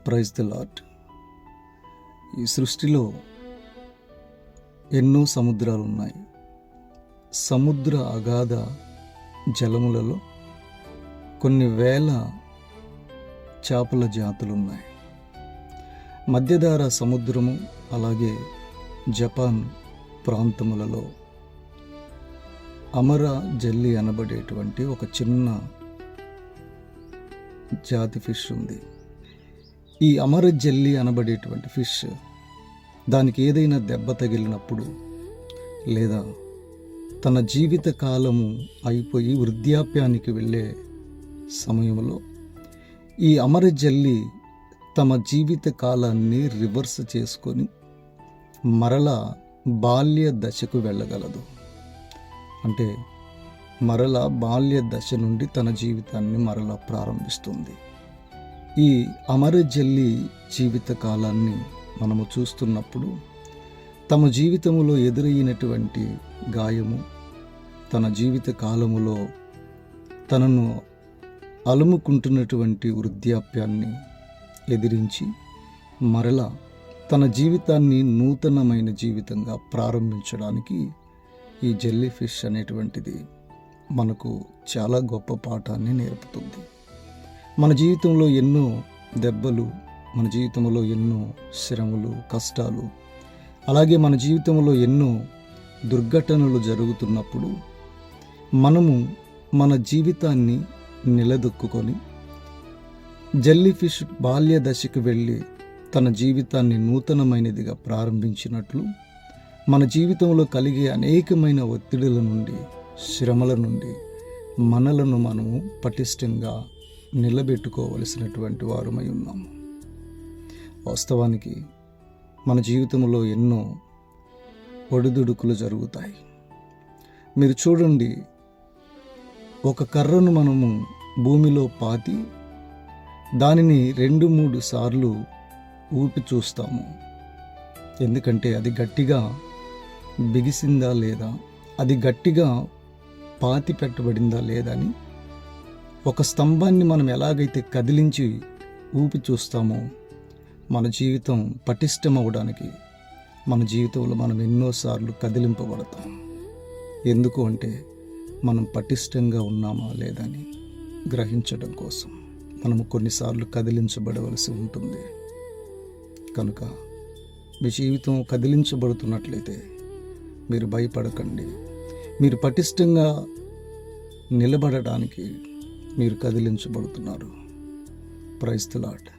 Praise the lord. ఈ సృష్టిలో ఎన్నో సముద్రాలు ఉన్నాయి. సముద్ర అగాధ జలములలో కొన్ని వేల చేపల జాతులు ఉన్నాయి. మధ్యధార సముద్రము, అలాగే జపాన్ ప్రాంతములలో అమర జెల్లీ అనబడేటువంటి ఒక చిన్న జాతి ఫిష్ ఉంది. ఈ అమర జెల్లీ అనబడేటువంటి ఫిష్ దానికి ఏదైనా దెబ్బ తగిలినప్పుడు, లేదా తన జీవిత కాలము అయిపోయి వృద్ధాప్యానికి వెళ్ళే సమయంలో ఈ అమర జెల్లీ తమ జీవిత కాలాన్ని రివర్స్ చేసుకొని మరలా బాల్య దశకు వెళ్ళగలదు. అంటే మరలా బాల్య దశ నుండి తన జీవితాన్ని మరలా ప్రారంభిస్తుంది. ఈ అమర జెల్లీ జీవిత కాలాన్ని మనము చూస్తున్నప్పుడు తమ జీవితంలో ఎదురయ్యినటువంటి గాయము, తన జీవిత కాలములో తనను అలుముకుంటున్నటువంటి వృద్ధాప్యాన్ని ఎదిరించి మరలా తన జీవితాన్ని నూతనమైన జీవితంగా ప్రారంభించడానికి ఈ జెల్లీ ఫిష్ అనేటువంటిది మనకు చాలా గొప్ప పాఠాన్ని నేర్పుతుంది. మన జీవితంలో ఎన్నో దెబ్బలు, మన జీవితంలో ఎన్నో శ్రమలు, కష్టాలు, అలాగే మన జీవితంలో ఎన్నో దుర్ఘటనలు జరుగుతున్నప్పుడు మనము మన జీవితాన్ని నిలదొక్కుకొని జెల్లీ ఫిష్ బాల్య దశకు వెళ్ళి తన జీవితాన్ని నూతనమైనదిగా ప్రారంభించినట్లు మన జీవితంలో కలిగే అనేకమైన ఒత్తిడుల నుండి, శ్రమల నుండి మనలను మనము పటిష్టంగా నిలబెట్టుకోవలసినటువంటి వారమై ఉన్నాము. వాస్తవానికి మన జీవితంలో ఎన్నో ఒడిదుడుకులు జరుగుతాయి. మీరు చూడండి, ఒక కర్రను మనము భూమిలో పాతి దానిని 2-3 సార్లు ఊపి చూస్తాము. ఎందుకంటే అది గట్టిగా బిగిసిందా లేదా, అది గట్టిగా పాతి పెట్టబడిందా లేదా అని. ఒక స్తంభాన్ని మనం ఎలాగైతే కదిలించి ఊపి చూస్తామో మన జీవితం పటిష్టమవడానికి మన జీవితంలో మనం ఎన్నోసార్లు కదిలింపబడతాం. ఎందుకు అంటే మనం పటిష్టంగా ఉన్నామా లేదని గ్రహించడం కోసం మనము కొన్నిసార్లు కదిలించబడవలసి ఉంటుంది. కనుక మీ జీవితం కదిలించబడుతున్నట్లయితే మీరు భయపడకండి. మీరు పటిష్టంగా నిలబడడానికి మీరు కదిలించబడుతున్నారు. Praise the lord.